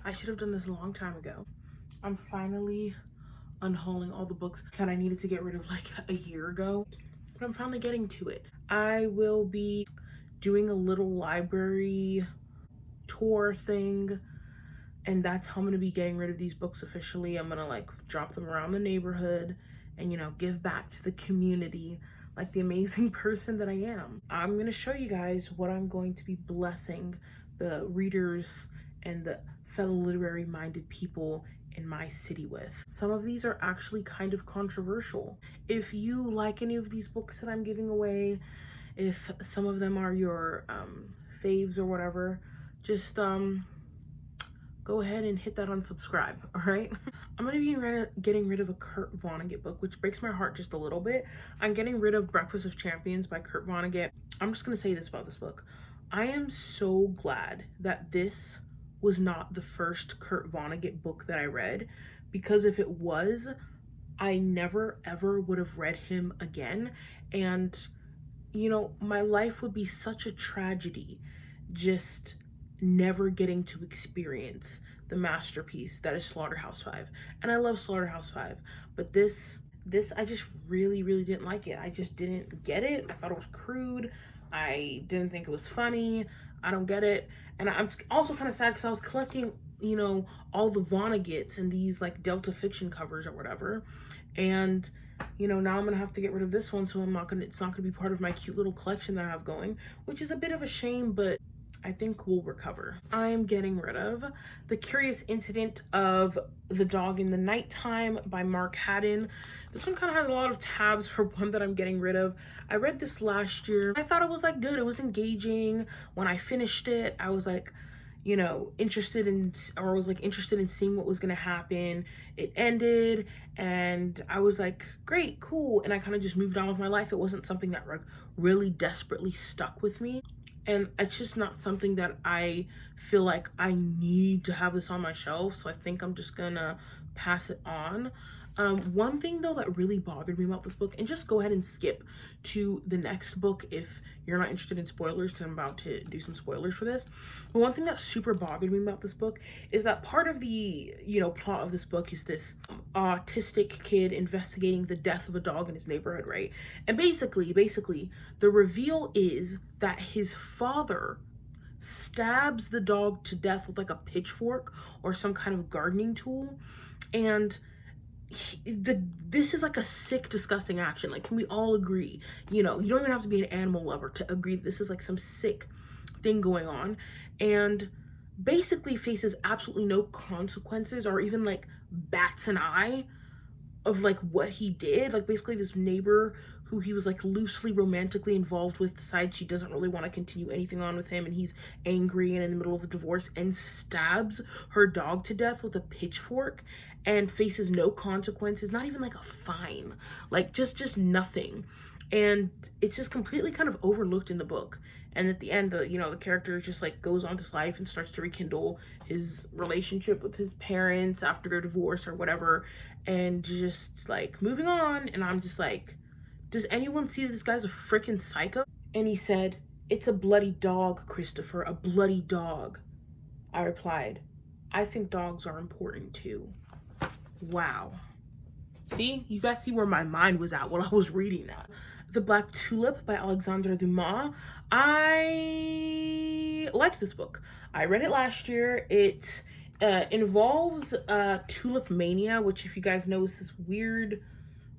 I should have done this a long time ago. I'm finally unhauling all the books that I needed to get rid of like a year ago, but I'm finally getting to it. I will be doing a little library tour thing, and that's how I'm gonna be getting rid of these books officially. I'm gonna like drop them around the neighborhood and, you know, give back to the community like the amazing person that I am. I'm gonna show you guys what I'm going to be blessing the readers and the fellow literary minded people in my city with. Some of these are actually kind of controversial. If you like any of these books that I'm giving away, if some of them are your faves or whatever, just go ahead and hit that unsubscribe, all right? I'm gonna be getting rid of a Kurt Vonnegut book, which breaks my heart just a little bit. I'm getting rid of Breakfast of Champions by Kurt Vonnegut. I'm just gonna say this about this book. I am so glad that this was not the first Kurt Vonnegut book that I read, because if it was, I never ever would have read him again. And, you know, my life would be such a tragedy just never getting to experience the masterpiece that is Slaughterhouse-Five. And I love Slaughterhouse-Five, but this I just really didn't like it. I just didn't get it. I thought it was crude. I didn't think it was funny. I don't get it. And I'm also kind of sad because I was collecting, you know, all the Vonnegut's and these like Delta Fiction covers or whatever, and you know, now I'm gonna have to get rid of this one, so it's not gonna be part of my cute little collection that I have going, which is a bit of a shame, but I think we'll recover. I'm getting rid of The Curious Incident of the Dog in the Nighttime by Mark Haddon. This one kind of has a lot of tabs for one that I'm getting rid of. I read this last year. I thought it was like good. It was engaging. When I finished it, I was like, you know, interested in seeing what was gonna happen. It ended and I was like, great, cool. And I kind of just moved on with my life. It wasn't something that like really desperately stuck with me. And it's just not something that I feel like I need to have this on my shelf. So I think I'm just gonna pass it on. One thing though that really bothered me about this book, and just go ahead and skip to the next book if you're not interested in spoilers, because I'm about to do some spoilers for this. But one thing that super bothered me about this book is that part of the, you know, plot of this book is this autistic kid investigating the death of a dog in his neighborhood, right? And basically the reveal is that his father stabs the dog to death with like a pitchfork or some kind of gardening tool. And this is like a sick, disgusting action. Like, can we all agree? You know, you don't even have to be an animal lover to agree this is like some sick thing going on, and basically faces absolutely no consequences or even like bats an eye of like what he did. Like, basically this neighbor who he was like loosely romantically involved with decides she doesn't really want to continue anything on with him, and he's angry and in the middle of a divorce, and stabs her dog to death with a pitchfork and faces no consequences, not even like a fine, like just nothing. And it's just completely kind of overlooked in the book. And at the end, you know, the character just like goes on to life and starts to rekindle his relationship with his parents after their divorce or whatever, and just like moving on. And I'm just like, does anyone see this guy's a freaking psycho? And he said, "It's a bloody dog, Christopher, a bloody dog." I replied, "I think dogs are important too." Wow. See, you guys see where my mind was at while I was reading that. The Black Tulip by Alexandre Dumas. I liked this book. I read it last year. It involves tulip mania, which, if you guys know, is this weird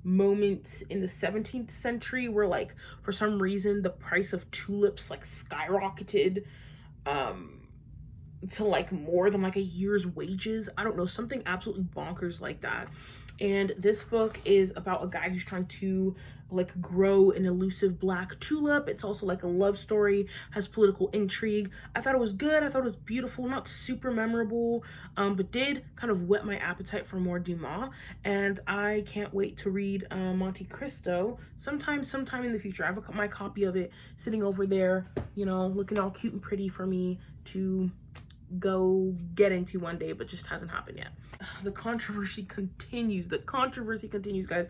moment in the 17th century where, like, for some reason the price of tulips like skyrocketed to like more than like a year's wages. I don't know, something absolutely bonkers like that. And this book is about a guy who's trying to like grow an elusive black tulip. It's also like a love story, has political intrigue. I thought it was good. I thought it was beautiful, not super memorable, but did kind of whet my appetite for more Dumas. And I can't wait to read Monte Cristo sometime in the future. I have my copy of it sitting over there, you know, looking all cute and pretty for me to go get into one day, but just hasn't happened yet. The controversy continues, guys.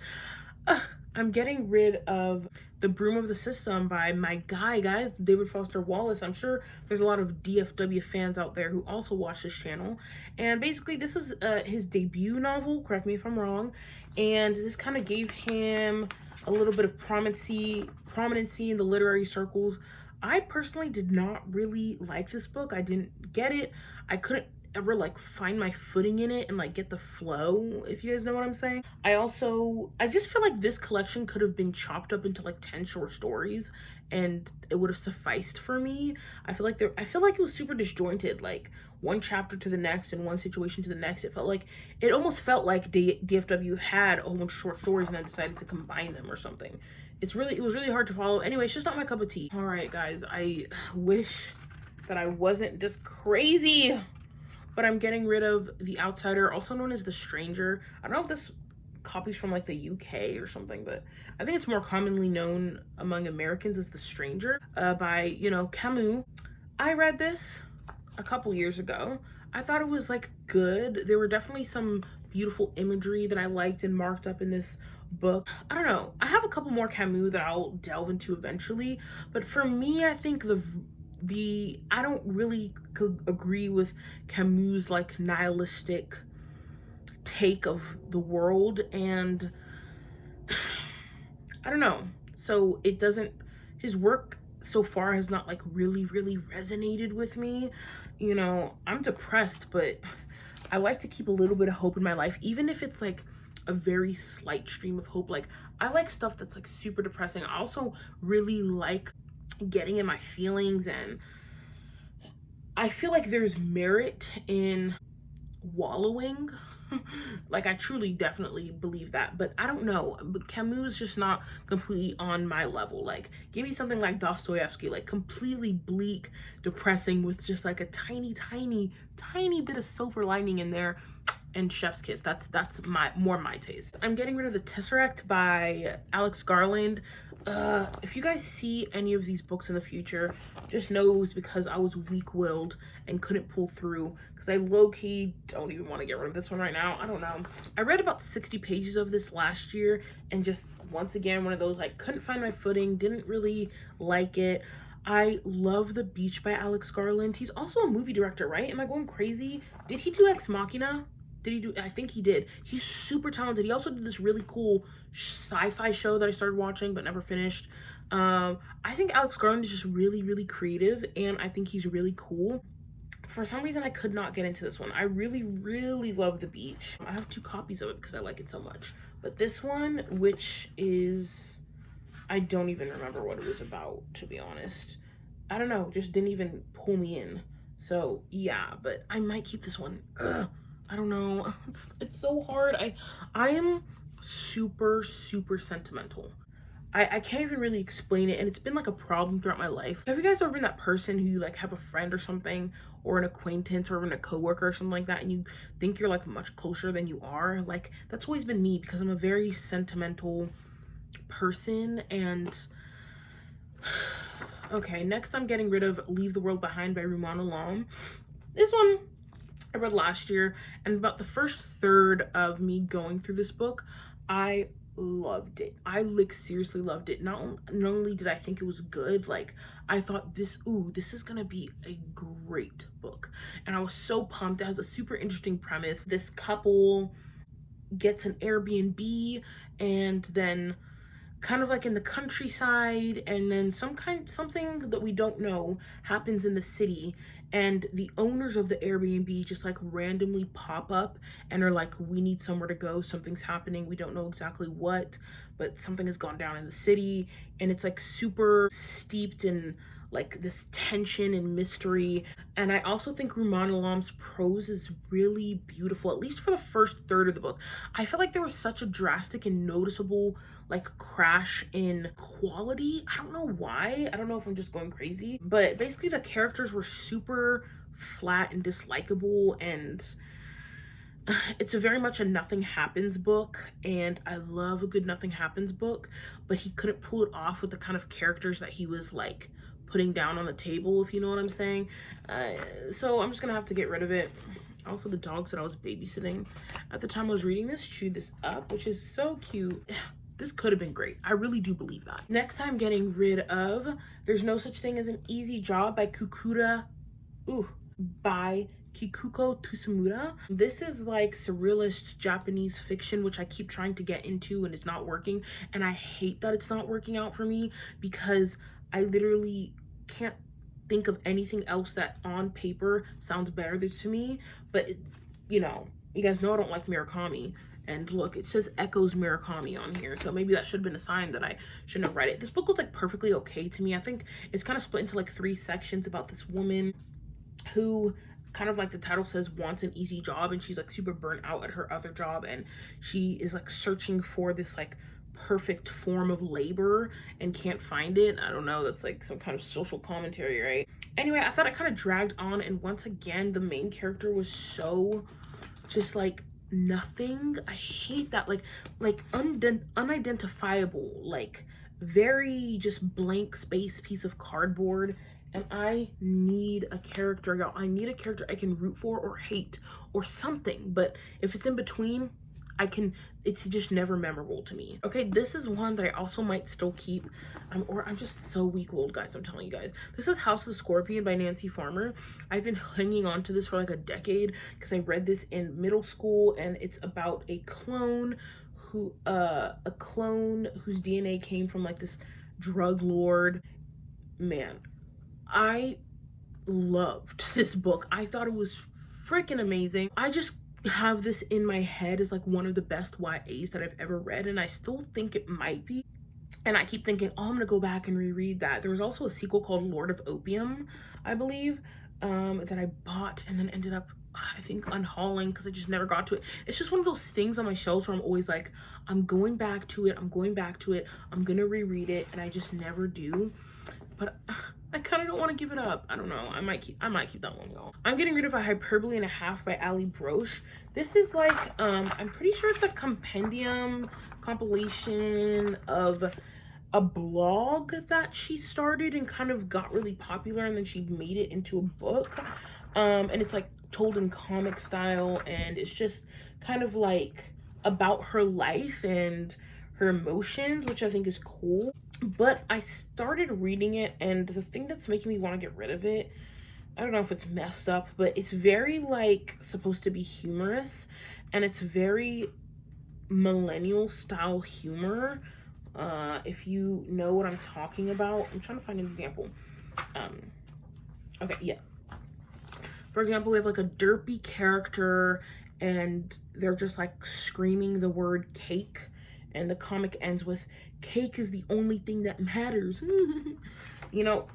I'm getting rid of The Broom of the System by my guys, David Foster Wallace. I'm sure there's a lot of DFW fans out there who also watch this channel. And basically, this is his debut novel, correct me if I'm wrong. And this kind of gave him a little bit of prominency in the literary circles. I personally did not really like this book. I didn't get it. I couldn't ever like find my footing in it and like get the flow, if you guys know what I'm saying. I just feel like this collection could have been chopped up into like 10 short stories and it would have sufficed for me. I feel like it was super disjointed, like one chapter to the next and one situation to the next. It almost felt like DFW had a whole bunch of short stories and then decided to combine them or something. It was really hard to follow. Anyway, it's just not my cup of tea. All right, guys, I wish that I wasn't this crazy. But I'm getting rid of The Outsider, also known as The Stranger. I don't know if this copy's from like the UK or something, but I think it's more commonly known among Americans as The Stranger, by, Camus. I read this a couple years ago. I thought it was like good. There were definitely some beautiful imagery that I liked and marked up in this book. I don't know. I have a couple more Camus that I'll delve into eventually, but for me, I think I don't really agree with Camus' like nihilistic take of the world, and I don't know. So his work so far has not like really resonated with me. I'm depressed, but I like to keep a little bit of hope in my life, even if it's like a very slight stream of hope. Like, I like stuff that's like super depressing. I also really like getting in my feelings, and I feel like there's merit in wallowing. Like, I truly definitely believe that, but I don't know, but Camus is just not completely on my level. Like, give me something like Dostoevsky, like completely bleak, depressing, with just like a tiny bit of silver lining in there, and chef's kiss. That's more my taste. I'm getting rid of The Tesseract by Alex Garland. If you guys see any of these books in the future, just know it was because I was weak-willed and couldn't pull through, because I low-key don't even want to get rid of this one right now. I don't know. I read about 60 pages of this last year, and just once again, one of those, like, couldn't find my footing, didn't really like it. I love The Beach by Alex Garland. He's also a movie director, right? Am I going crazy? Did he do Ex Machina? I think he did. He's super talented. He also did this really cool sci-fi show that I started watching but never finished. I think Alex Garland is just really creative, and I think he's really cool. For some reason, I could not get into this one. I really love The Beach. I have 2 copies of it because I like it so much. But this one, which is, I don't even remember what it was about, to be honest. I don't know, just didn't even pull me in. So yeah, but I might keep this one. I don't know. It's so hard. I am super sentimental. I can't even really explain it, and it's been like a problem throughout my life. Have you guys ever been that person who, you like, have a friend or something, or an acquaintance, or even a coworker or something like that, and you think you're like much closer than you are? Like, that's always been me, because I'm a very sentimental person. And okay, next I'm getting rid of Leave the World Behind by Rumaan Alam. This one I read last year, and about the first third of me going through this book, I loved it. I like seriously loved it. Not only did I think it was good, like, I thought this is gonna be a great book, and I was so pumped. It has a super interesting premise. This couple gets an Airbnb, and then kind of like in the countryside, and then something that we don't know happens in the city, and the owners of the Airbnb just like randomly pop up and are like, we need somewhere to go, something's happening, we don't know exactly what, but something has gone down in the city. And it's like super steeped in like this tension and mystery. And I also think Rumaan Alam's prose is really beautiful, at least for the first third of the book. I felt like there was such a drastic and noticeable like crash in quality. I don't know why. I don't know if I'm just going crazy, but basically the characters were super flat and dislikable, and it's a very much a nothing happens book, and I love a good nothing happens book, but he couldn't pull it off with the kind of characters that he was like putting down on the table, if you know what I'm saying. So I'm just gonna have to get rid of it. Also, the dogs that I was babysitting at the time I was reading this chewed this up, which is so cute. this could have been great. I really do believe that. Next I'm getting rid of There's No Such Thing as an Easy Job by Kikuko Tsunemura. This is like surrealist Japanese fiction, which I keep trying to get into and it's not working. And I hate that it's not working out for me because I literally can't think of anything else that on paper sounds better to me. But you know, you guys know I don't like Murakami. And look, it says echoes Murakami on here. So maybe that should have been a sign that I shouldn't have read it. This book was like perfectly okay to me. I think it's kind of split into like 3 sections about this woman who, kind of like the title says, wants an easy job, and she's like super burnt out at her other job, and she is like searching for this like perfect form of labor and can't find it. I don't know, that's like some kind of social commentary, right? Anyway, I thought it kind of dragged on, and once again the main character was so just like nothing. I hate that, like unidentifiable, like very just blank space piece of cardboard. And I need a character, y'all. I need a character I can root for or hate or something. But if it's in between, it's just never memorable to me. Okay, this is one that I also might still keep. I'm just so weak-willed, guys, I'm telling you guys. This is House of Scorpion by Nancy Farmer. I've been hanging on to this for like a decade because I read this in middle school, and it's about a clone whose DNA came from like this drug lord. Man, I loved this book. I thought it was freaking amazing. I just have this in my head as like one of the best YAs that I've ever read, and I still think it might be. And I keep thinking, oh, I'm gonna go back and reread that. There was also a sequel called Lord of Opium, I believe, that I bought and then ended up, I think, unhauling because I just never got to it. It's just one of those things on my shelves where I'm always like, I'm going back to it, I'm gonna reread it, and I just never do. But I kind of don't want to give it up. I don't know. I might keep that one, y'all. I'm getting rid of a Hyperbole and a Half by Ali Broche. This is like, I'm pretty sure it's a compilation of a blog that she started and kind of got really popular, and then she made it into a book. And it's like told in comic style, and it's just kind of like about her life and her emotions, which I think is cool. But I started reading it, and the thing that's making me want to get rid of it, I don't know if it's messed up, but it's very like supposed to be humorous, and it's very millennial style humor. If you know what I'm talking about, I'm trying to find an example. Okay, yeah. For example, we have like a derpy character, and they're just like screaming the word cake, and the comic ends with, cake is the only thing that matters. You know,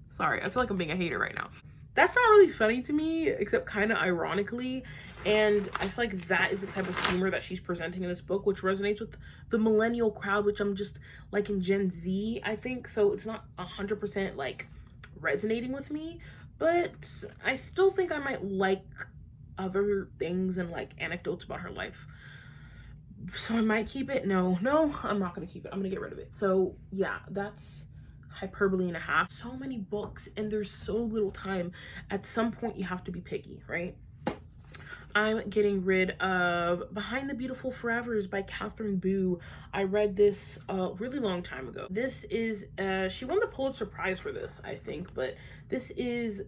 sorry, I feel like I'm being a hater right now. That's not really funny to me, except kind of ironically. And I feel like that is the type of humor that she's presenting in this book, which resonates with the millennial crowd, which I'm just like in Gen Z, I think. So it's not 100% like resonating with me, but I still think I might like other things and like anecdotes about her life. So I might keep it. No, I'm not gonna keep it. I'm gonna get rid of it. So yeah, that's Hyperbole and a Half. So many books, and there's so little time. At some point you have to be picky, right? I'm getting rid of Behind the Beautiful Forevers by Catherine Boo. I read this a really long time ago. This is, she won the Pulitzer Prize for this, I think, but this is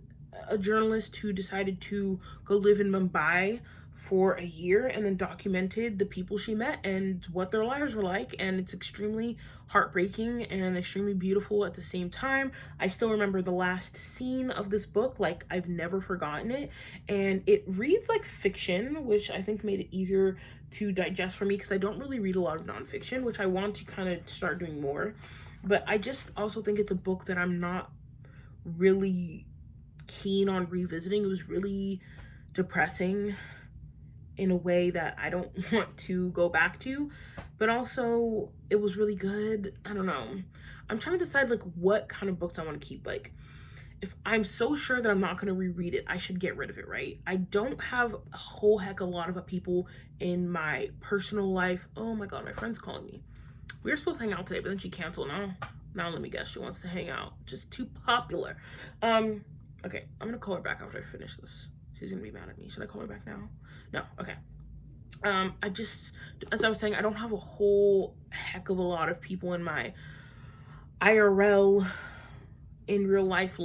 a journalist who decided to go live in Mumbai for a year and then documented the people she met and what their lives were like, and it's extremely heartbreaking and extremely beautiful at the same time. I still remember the last scene of this book, like I've never forgotten it, and it reads like fiction, which I think made it easier to digest for me because I don't really read a lot of nonfiction, which I want to kind of start doing more. But I just also think it's a book that I'm not really keen on revisiting. It was really depressing in a way that I don't want to go back to, but also it was really good. I don't know. I'm trying to decide like what kind of books I want to keep. Like if I'm so sure that I'm not going to reread it, I should get rid of it, right? I don't have a whole heck of a lot of people in my personal life. Oh my God, my friend's calling me. We were supposed to hang out today, but then she canceled. Now let me guess, she wants to hang out. Just too popular. Okay, I'm gonna call her back after I finish this. She's gonna be mad at me. Should I call her back now? No, okay. I just, as I was saying, I don't have a whole heck of a lot of people in my IRL, in real life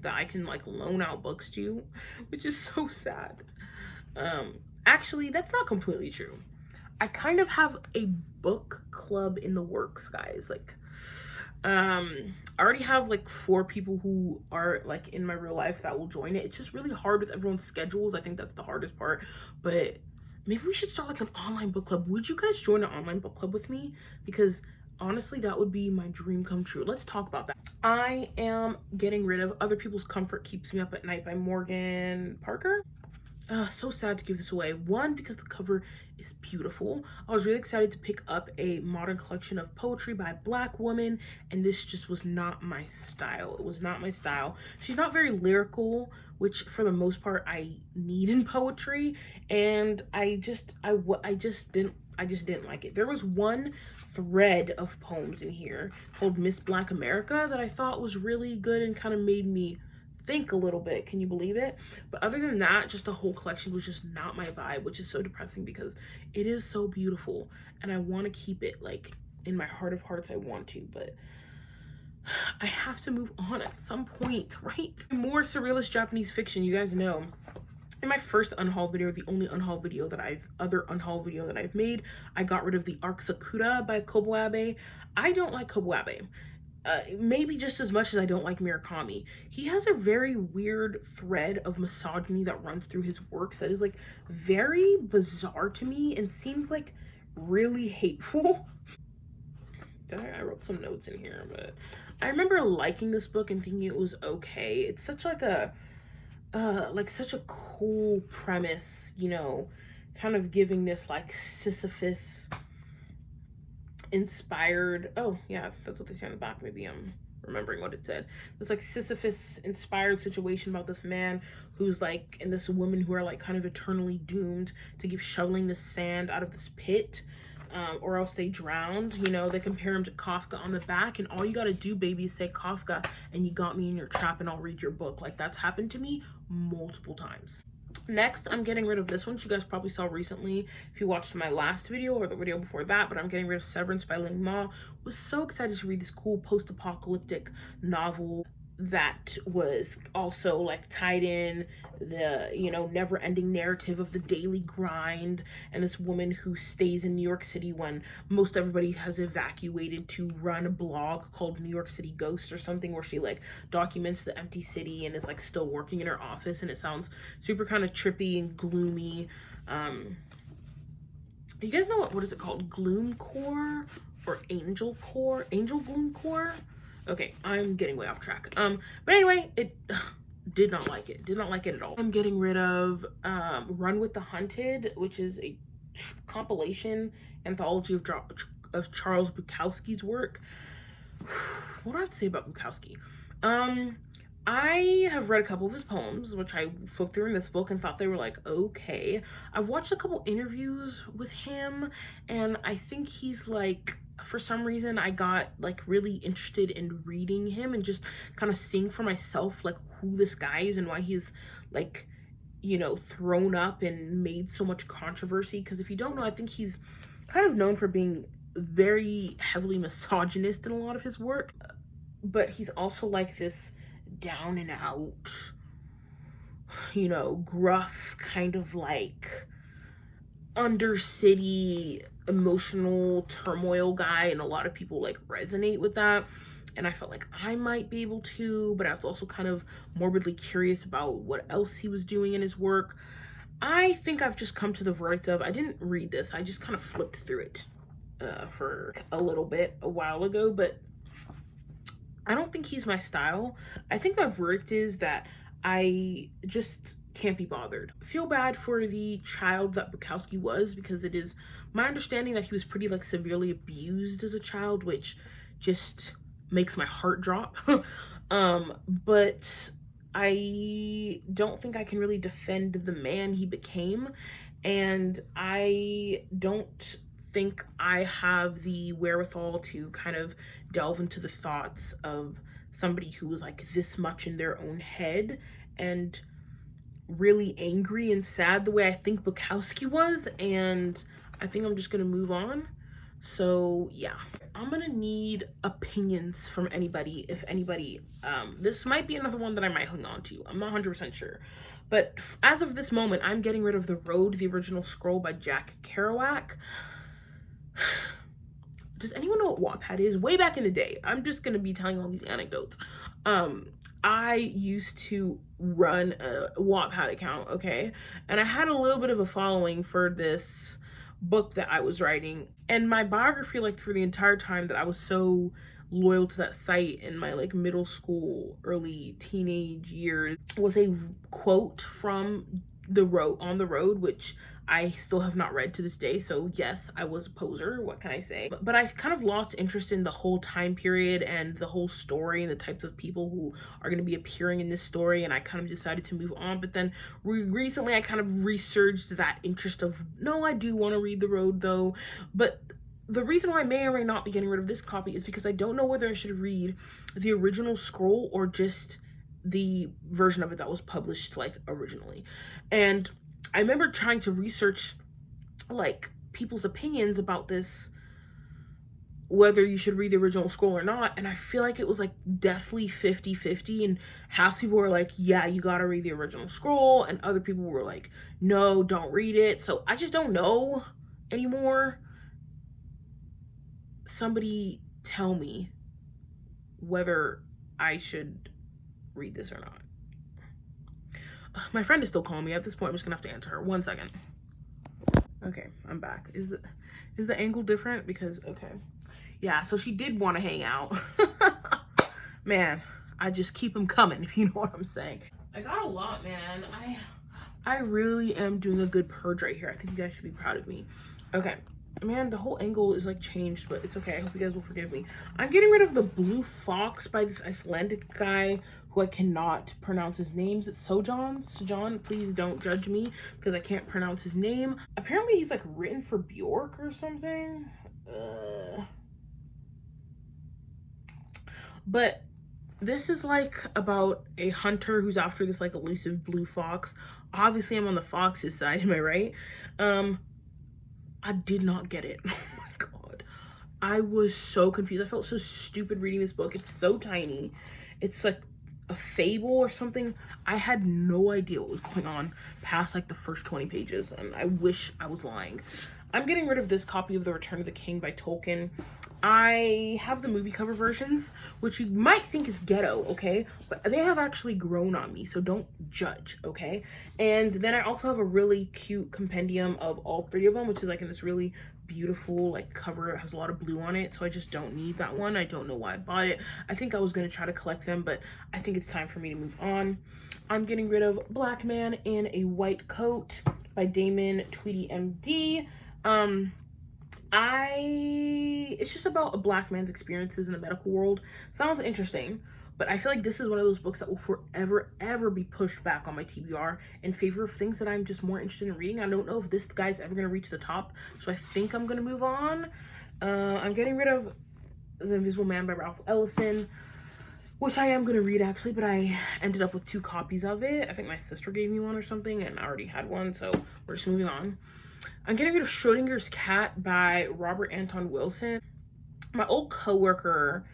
that I can like loan out books to, which is so sad. Actually, that's not completely true. I kind of have a book club in the works, guys. Like, I already have like 4 people who are like in my real life that will join it. It's just really hard with everyone's schedules. I think that's the hardest part. But maybe we should start like an online book club. Would you guys join an online book club with me? Because honestly, that would be my dream come true. Let's talk about that. I am getting rid of Other People's Comfort Keeps Me Up at Night by Morgan Parker. So sad to give this away. One, because the cover is beautiful. I was really excited to pick up a modern collection of poetry by a Black woman, and this just was not my style. It was not my style. She's not very lyrical, which for the most part I need in poetry, and I just didn't like it. There was one thread of poems in here called Miss Black America that I thought was really good and kind of made me think a little bit. Can you believe it? But other than that, just the whole collection was just not my vibe, which is so depressing because it is so beautiful and I want to keep it like in my heart of hearts. I want to, but I have to move on at some point, right? More surrealist Japanese fiction. You guys know in my first unhaul video, the only unhaul video that I've made, I got rid of the Arc Sakura by Kobo Abe. I don't like Kobo Abe. Maybe just as much as I don't like Murakami. He has a very weird thread of misogyny that runs through his works that is like very bizarre to me and seems like really hateful. I wrote some notes in here, but I remember liking this book and thinking it was okay. It's such like a such a cool premise, you know, kind of giving this like Sisyphus inspired, oh yeah, that's what they say on the back. Maybe I'm remembering what it said. This like Sisyphus inspired situation about this man who's like, and this woman who are like kind of eternally doomed to keep shoveling the sand out of this pit, or else they drowned. You know, they compare him to Kafka on the back, and all you gotta do, baby, is say Kafka and you got me in your trap and I'll read your book. Like, that's happened to me multiple times. Next, I'm getting rid of this one, which you guys probably saw recently if you watched my last video or the video before that, but I'm getting rid of Severance by Ling Ma. Was so excited to read this cool post-apocalyptic novel that was also like tied in the, you know, never-ending narrative of the daily grind and this woman who stays in New York City when most everybody has evacuated to run a blog called New York City Ghost or something, where she like documents the empty city and is like still working in her office, and it sounds super kind of trippy and gloomy. You guys know what is it called? Gloom core or angel core? Angel gloom core? Okay, I'm getting way off track. But anyway, it did not like it. Did not like it at all. I'm getting rid of Run with the Hunted, which is a compilation anthology of Charles Bukowski's work. What do I have to say about Bukowski? I have read a couple of his poems, which I flipped through in this book and thought they were like, okay. I've watched a couple interviews with him, and I think he's like, for some reason I got like really interested in reading him and just kind of seeing for myself like who this guy is and why he's like, you know, thrown up and made so much controversy. Because if you don't know, I think he's kind of known for being very heavily misogynist in a lot of his work, but he's also like this down and out, you know, gruff kind of like undercity emotional turmoil guy, and a lot of people like resonate with that, and I felt like I might be able to, but I was also kind of morbidly curious about what else he was doing in his work. I think I've just come to the verdict of, I didn't read this, I just kind of flipped through it for a little bit a while ago, but I don't think he's my style. I think my verdict is that I just can't be bothered. I feel bad for the child that Bukowski was, because it is my understanding that he was pretty like severely abused as a child, which just makes my heart drop. But I don't think I can really defend the man he became, and I don't think I have the wherewithal to kind of delve into the thoughts of somebody who was like this much in their own head and really angry and sad the way I think Bukowski was, and I think I'm just gonna move on. So yeah, I'm gonna need opinions from anybody. If anybody, this might be another one that I might hang on to. I'm not 100% sure, but as of this moment, I'm getting rid of The Road, the original scroll by Jack Kerouac. Does anyone know what Wattpad is? Way back in the day, I'm just gonna be telling all these anecdotes. I used to run a Wattpad account, okay? And I had a little bit of a following for this book that I was writing. And my biography, like, for the entire time that I was so loyal to that site in my, like, middle school, early teenage years, was a quote from The Road, On the Road, which I still have not read to this day. So yes, I was a poser, what can I say? But I've kind of lost interest in the whole time period and the whole story and the types of people who are going to be appearing in this story, and I kind of decided to move on. But then recently I kind of resurged that interest of, no, I do want to read The Road though. But the reason why I may or may not be getting rid of this copy is because I don't know whether I should read the original scroll or just the version of it that was published, like, originally. And I remember trying to research, like, people's opinions about this, whether you should read the original scroll or not, and I feel like it was, like, deathly 50-50, and half people were like, yeah, you gotta read the original scroll, and other people were like, no, don't read it. So I just don't know anymore. Somebody tell me whether I should read this or not. My friend is still calling me. At this point, I'm just gonna have to answer her. 1 second. Okay, I'm back. Is the angle different? Because, okay. Yeah, so she did want to hang out. Man, I just keep them coming, if you know what I'm saying. I got a lot, man. I really am doing a good purge right here. I think you guys should be proud of me. Okay. Man, the whole angle is, like, changed, but it's okay. I hope you guys will forgive me. I'm getting rid of the Blue Fox by this Icelandic guy who I cannot pronounce his name. It's Sojan, please don't judge me because I can't pronounce his name. Apparently he's, like, written for Bjork or something. But this is, like, about a hunter who's after this, like, elusive blue fox. Obviously I'm on the fox's side, am I right? I did not get it. Oh my god. I was so confused. I felt so stupid reading this book. It's so tiny. It's like a fable or something. I had no idea what was going on past, like, the first 20 pages, and I wish I was lying. I'm getting rid of this copy of The Return of the King by Tolkien. I have the movie cover versions, which you might think is ghetto, okay? But they have actually grown on me, so don't judge, okay? And then I also have a really cute compendium of all 3 of them, which is, like, in this really beautiful, like, cover. It has a lot of blue on it, so I just don't need that one. I don't know why I bought it. I think I was going to try to collect them, but I think it's time for me to move on. I'm getting rid of Black Man in a White Coat by Damon Tweedy MD. It's just about a black man's experiences in the medical world. Sounds interesting, but I feel like this is one of those books that will forever, ever be pushed back on my TBR in favor of things that I'm just more interested in reading. I don't know if this guy's ever going to reach the top, so I think I'm going to move on. I'm getting rid of The Invisible Man by Ralph Ellison, which I am going to read, actually, but I ended up with 2 copies of it. I think my sister gave me one or something, and I already had one, so we're just moving on. I'm getting rid of Schrodinger's Cat by Robert Anton Wilson. My old coworker,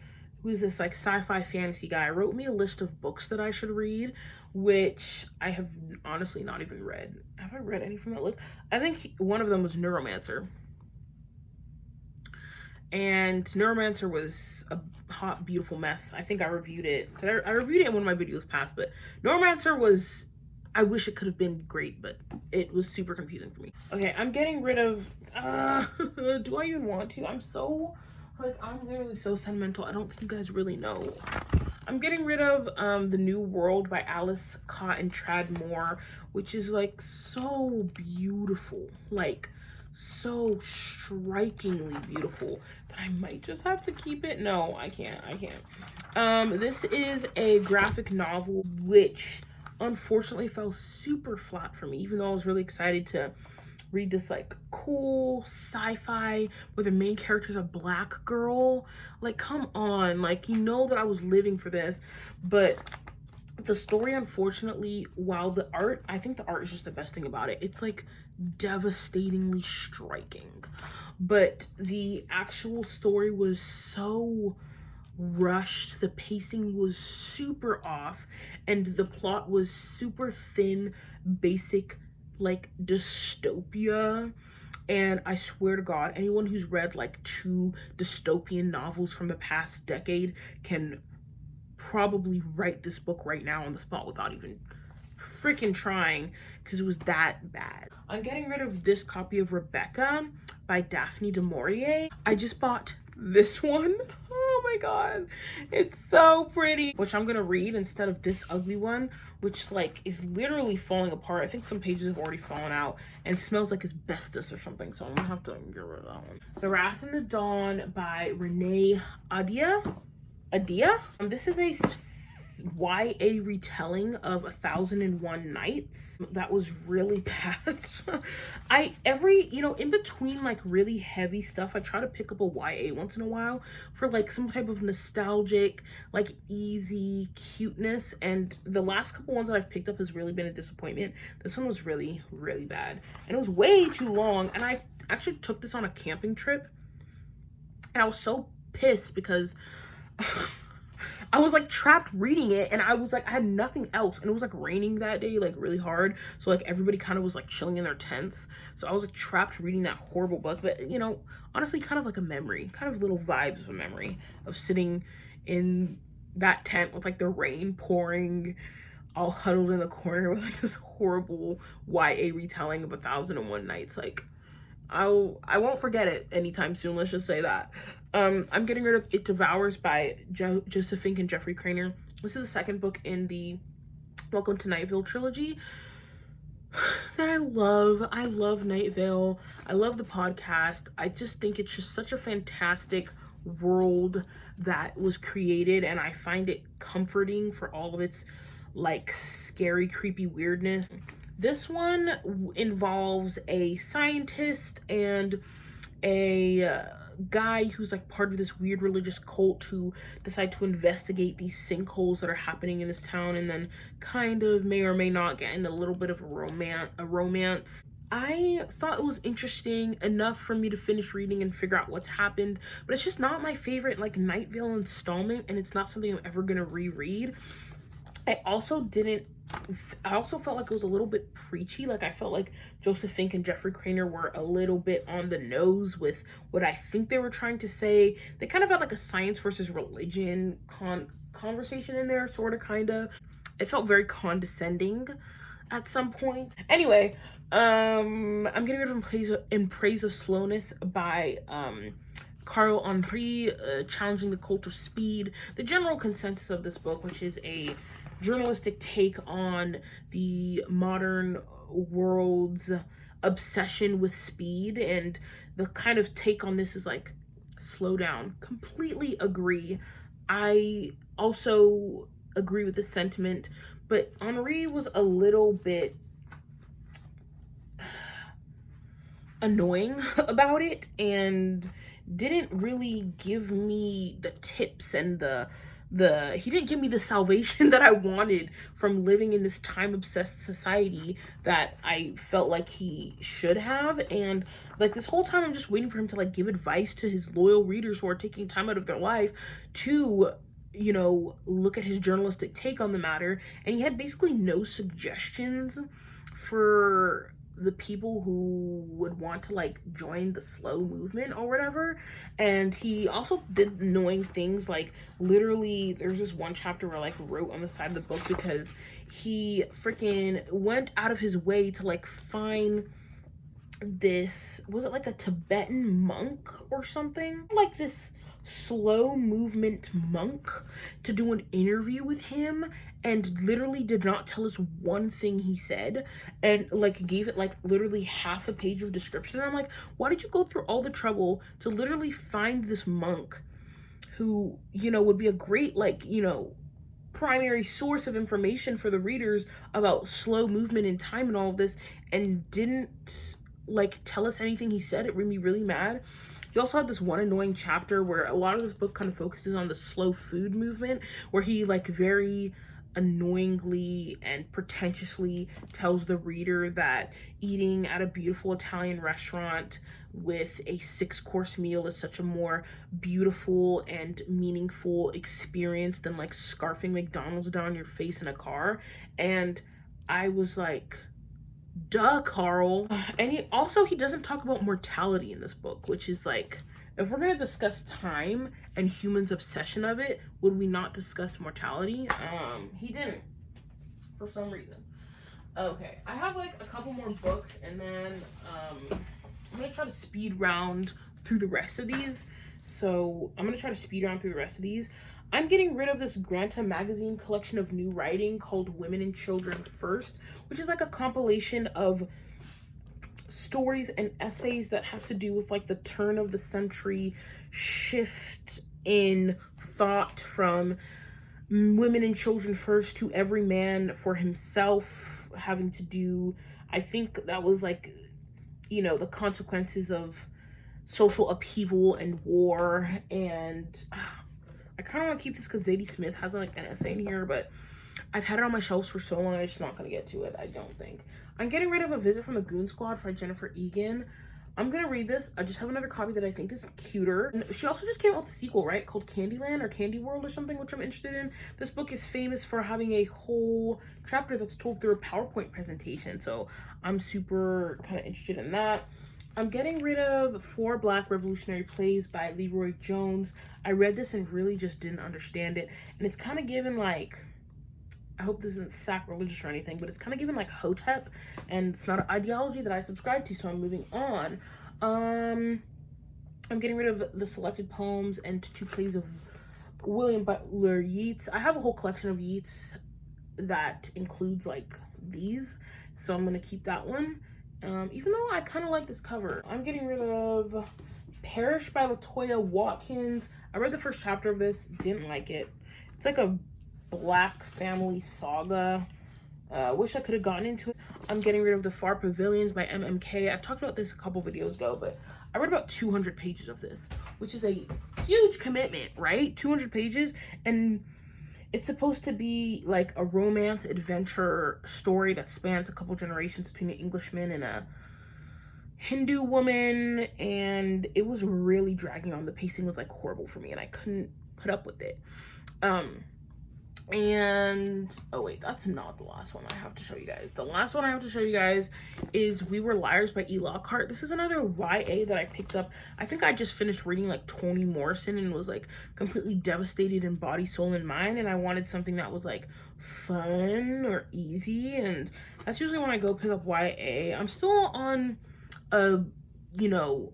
who's this, like, sci-fi fantasy guy, wrote me a list of books that I should read, which I have honestly not even read. Have I read any from that list? I think one of them was Neuromancer. And Neuromancer was a hot, beautiful mess. I think I reviewed it. I reviewed it in one of my videos past, but Neuromancer was... I wish it could have been great, but it was super confusing for me. Okay, I'm getting rid of... do I even want to? I'm so... Like, I'm literally so sentimental. I don't think you guys really know. I'm getting rid of The New World by Alice Cotton Tradmore, which is, like, so beautiful. Like, so strikingly beautiful that I might just have to keep it. No, I can't. This is a graphic novel which unfortunately fell super flat for me, even though I was really excited to read this, like, cool sci-fi where the main character is a black girl. Like, come on, like, you know that I was living for this. But The story, unfortunately, while the art, I think the art is just the best thing about it. It's like devastatingly striking. But the actual story was so rushed, the pacing was super off, and the plot was super thin, basic, like dystopia. And I swear to God, anyone who's read like 2 dystopian novels from the past decade can probably write this book right now on the spot without even freaking trying, because it was that bad. I'm getting rid of this copy of Rebecca by Daphne du Maurier. I just bought this one. Oh my god, it's so pretty, which I'm gonna read instead of this ugly one, which like is literally falling apart. I think some pages have already fallen out and smells like asbestos or something, so I'm gonna have to get rid of that one. The Wrath and the Dawn by Renee Adia. This is a YA retelling of 1001 Nights. That was really bad. In between like really heavy stuff, I try to pick up a YA once in a while for like some type of nostalgic, like easy cuteness. And the last couple ones that I've picked up has really been a disappointment. This one was really, really bad. And it was way too long. And I actually took this on a camping trip. And I was so pissed because I was like trapped reading it, and I was like, I had nothing else, and it was like raining that day, like really hard, so like everybody kind of was like chilling in their tents, so I was like trapped reading that horrible book. But honestly, kind of like a memory, kind of little vibes of a memory of sitting in that tent with like the rain pouring, all huddled in the corner with like this horrible YA retelling of 1001 Nights. Like I won't forget it anytime soon, let's just say that. I'm getting rid of It Devours by Joseph Fink and Jeffrey Cranor. This is the second book in the Welcome to Night Vale trilogy that I love. I love Night Vale. I love the podcast. I just think it's just such a fantastic world that was created, and I find it comforting for all of its like scary, creepy weirdness. This one involves a scientist and a guy who's like part of this weird religious cult who decide to investigate these sinkholes that are happening in this town, and then kind of may or may not get in a little bit of a romance. I thought it was interesting enough for me to finish reading and figure out what's happened, but it's just not my favorite like Night Vale installment, and it's not something I'm ever gonna reread. I also felt like it was a little bit preachy. Like I felt like Joseph Fink and Jeffrey Cranor were a little bit on the nose with what I think they were trying to say. They kind of had like a science versus religion conversation in there, sort of, kind of. It felt very condescending at some point. Anyway, I'm getting rid of In Praise of Slowness by Carl Henry, challenging the cult of speed. The general consensus of this book, which is a journalistic take on the modern world's obsession with speed, and the kind of take on this is like, slow down. Completely agree. I also agree with the sentiment, but Henri was a little bit annoying about it and didn't really give me the tips and he didn't give me the salvation that I wanted from living in this time-obsessed society that I felt like he should have. And like this whole time I'm just waiting for him to like give advice to his loyal readers who are taking time out of their life to, look at his journalistic take on the matter. And he had basically no suggestions for the people who would want to like join the slow movement or whatever. And he also did annoying things, like literally there's this one chapter where I like wrote on the side of the book because he freaking went out of his way to like find this, was it like a Tibetan monk or something, like this slow movement monk, to do an interview with him, and literally did not tell us one thing he said, and like gave it like literally half a page of description. And I'm like, why did you go through all the trouble to literally find this monk who, would be a great like, primary source of information for the readers about slow movement and time and all of this, and didn't like tell us anything he said? It made me really mad. He also had this one annoying chapter where a lot of this book kind of focuses on the slow food movement, where he like very annoyingly and pretentiously tells the reader that eating at a beautiful Italian restaurant with a 6-course meal is such a more beautiful and meaningful experience than like scarfing McDonald's down your face in a car. And I was like, duh, Carl. And he doesn't talk about mortality in this book, which is like, if we're gonna discuss time and humans' obsession of it, would we not discuss mortality? He didn't, for some reason. Okay, I have like a couple more books, and then I'm gonna try to speed round through the rest of these. I'm getting rid of this Granta magazine collection of new writing called Women and Children First, which is like a compilation of stories and essays that have to do with like the turn of the century shift in thought from women and children first to every man for himself, having to do, I think that was like, you know, the consequences of social upheaval and war. And I kind of want to keep this because Zadie Smith has like an essay in here, but I've had it on my shelves for so long, I'm just not going to get to it, I don't think. I'm getting rid of A Visit from the Goons Squad by Jennifer Egan. I'm going to read this. I just have another copy that I think is cuter. And she also just came out with a sequel, right? Called Candyland or Candy World or something, which I'm interested in. This book is famous for having a whole chapter that's told through a PowerPoint presentation. So I'm super kind of interested in that. I'm getting rid of 4 Black Revolutionary Plays by Leroy Jones. I read this and really just didn't understand it. And it's kind of given like, I hope this isn't sacrilegious or anything, but it's kind of given like Hotep, and it's not an ideology that I subscribe to, so I'm moving on. I'm getting rid of the selected poems and 2 plays of William Butler Yeats. I have a whole collection of Yeats that includes like these, so I'm going to keep that one. Even though I kind of like this cover. I'm getting rid of Perish by Latoya Watkins. I read the first chapter of this, didn't like it. It's like a Black family saga. Wish I could have gotten into it. I'm getting rid of The Far Pavilions by MMK. I've talked about this a couple videos ago, but I read about 200 pages of this, which is a huge commitment, right? 200 pages, and it's supposed to be like a romance adventure story that spans a couple generations between an Englishman and a Hindu woman, and it was really dragging on. The pacing was like horrible for me, and I couldn't put up with it. And oh wait, that's not the last one I have to show you guys. The last one I have to show you guys is We Were Liars by E. Lockhart. This is another YA that I picked up. I think I just finished reading like Toni Morrison and was like completely devastated in body, soul, and mind, and I wanted something that was like fun or easy, and that's usually when I go pick up YA. I'm still on a, you know,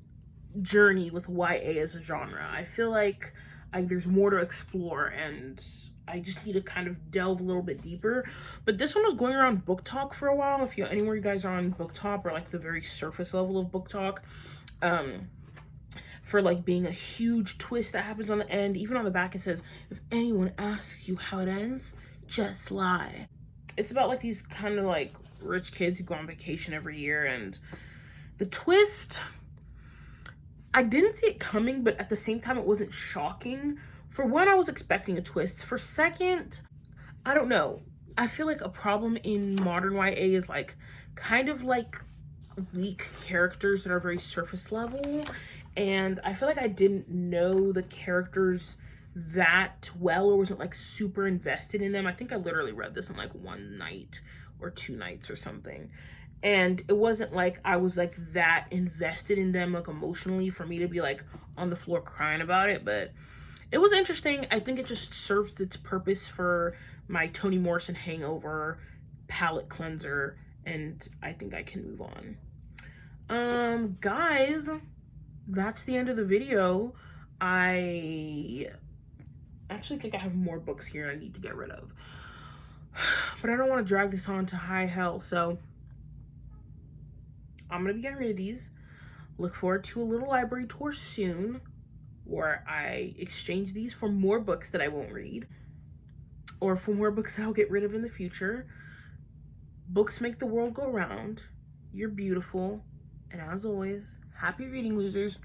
journey with YA as a genre. I feel like there's more to explore, and I just need to kind of delve a little bit deeper. But this one was going around Book Talk for a while. If you anywhere you guys are on Book Talk, or like the very surface level of Book Talk, for like being a huge twist that happens on the end. Even on the back it says, if anyone asks you how it ends, just lie. It's about like these kind of like rich kids who go on vacation every year, and the twist, I didn't see it coming, but at the same time it wasn't shocking. For one, I was expecting a twist. For second, I don't know. I feel like a problem in modern YA is like kind of like weak characters that are very surface level. And I feel like I didn't know the characters that well, or wasn't like super invested in them. I think I literally read this in like 1 night or 2 nights or something. And it wasn't like I was like that invested in them like emotionally for me to be like on the floor crying about it. But it was interesting. I think it just served its purpose for my Toni Morrison hangover palette cleanser, and I think I can move on. Guys, that's the end of the video. I actually think I have more books here I need to get rid of, but I don't want to drag this on to high hell, so I'm gonna be getting rid of these. Look forward to a little library tour soon, where I exchange these for more books that I won't read, or for more books that I'll get rid of in the future. Books make the world go round. You're beautiful. And as always, happy reading, losers.